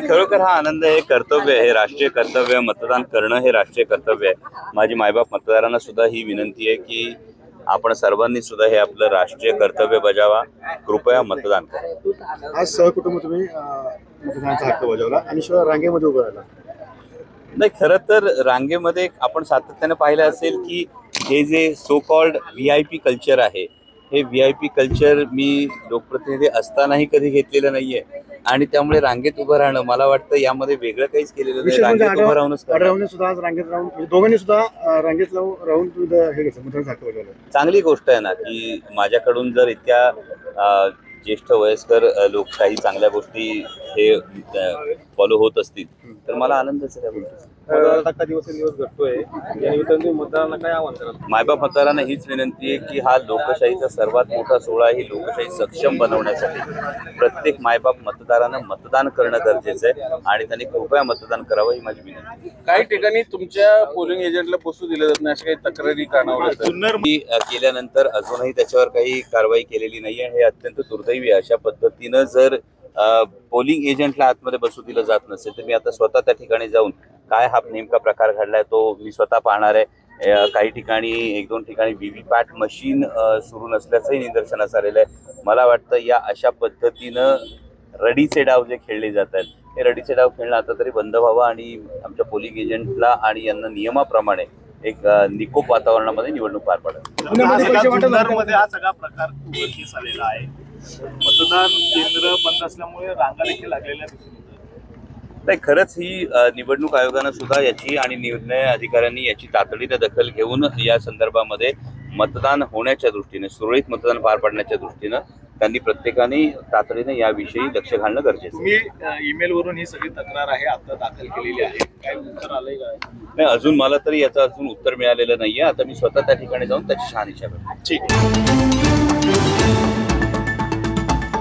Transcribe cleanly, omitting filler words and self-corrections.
खरोखर हा आनंद आहे, कर्तव्य आहे, राष्ट्रीय कर्तव्य. मतदान करणं हे राष्ट्रीय कर्तव्य आहे. माझी मायबाप मतदारांना सुद्धा ही विनंती आहे की आपण सर्वांनी सुद्धा हे आपलं राष्ट्रीय कर्तव्य बजावा. कृपया मतदान करा. आज सहकुटुंब तुम्ही मतदानाचा हक्क बजावला आणि शिवाय रांगेमध्ये उभं राहिला. नाही, खरं तर रांगेमध्ये आपण सातत्याने पाहिलं असेल की हे जे सो कॉल्ड VIP कल्चर आहे, हे VIP कल्चर मी लोकप्रतिनिधी असतानाही कधी घेतलेलं नाहीये आणि त्यामुळे रांगेत उभं राहणं मला वाटतं यामध्ये वेगळं काहीच केलेलं नाही. रांगेत उभं राहूनच सुद्धा आज रांगेत राहून दोघांनी सुद्धा रांगेत राहून हे घेतलं, मतदानाचा हक्क बजावला. चांगली गोष्ट आहे ना की माझ्याकडून जर इतक्या ज्येष्ठ वयस्कर लोक काही चांगल्या गोष्टी हे फॉलो होत असतील तर मला आनंदच आहे. दिवस घडतोय या निमित्ताने मतदारांना काय आव्हान कराल? मायबाप मतदारांना हीच विनंती आहे की हा लोकशाहीचा सर्वात मोठा सोहळा, ही लोकशाही सक्षम बनवण्यासाठी प्रत्येक मायबाप मतदारानं मतदान करणं गरजेचं आहे आणि त्यांनी कृपया मतदान करावं ही माझी विनंती. काही ठिकाणी तुमच्या पोलिंग एजंटला बसू दिलं जात नाही, अशा काही तक्रारी करण्यावर केल्यानंतर अजूनही त्याच्यावर काही कारवाई केलेली नाहीये. हे अत्यंत दुर्दैवी आहे. अशा पद्धतीनं जर पोलिंग एजंटला आतमध्ये बसू दिलं जात नसेल तर मी आता स्वतः त्या ठिकाणी जाऊन काय हा नेमका प्रकार घडलाय तो मी स्वतः पाहणार आहे. काही ठिकाणी 1-2 ठिकाणी VVPAT मशीन सुरू नसल्याचंही निदर्शनास आलेलं आहे. मला वाटतं या अशा पद्धतीनं रडीचे डाव जे खेळले जात आहेत हे रडीचे डाव खेळणं आता तरी बंद व्हावं आणि आमच्या पोलिंग एजंटला आणि यांना नियमाप्रमाणे एक निकोप वातावरणामध्ये निवडणूक पार पाडावी. हा सगळा प्रकार उघडकीस आलेला आहे. मतदान केंद्र बंद असल्यामुळे रांगा देखील लागलेल्या दिसून येतात. नाही, खरंच ही निवडणूक आयोगानं सुद्धा याची आणि निर्णय अधिकाऱ्यांनी याची तातडीने दखल घेऊन या संदर्भामध्ये मतदान होण्याच्या दृष्टीने, सुरळीत मतदान पार पाडण्याच्या दृष्टीनं त्यांनी प्रत्येकाने तातडीने याविषयी लक्ष घालणं गरजेचं. तुम्ही ईमेल वरून ही सगळी तक्रार आहे आता दाखल केलेली आहे, काय उत्तर आलंय का? नाही, अजून मला तरी याचं अजून उत्तर मिळालेलं नाहीये. आता मी स्वतः त्या ठिकाणी जाऊन त्याची शहानिशा करतो. ठीक आहे.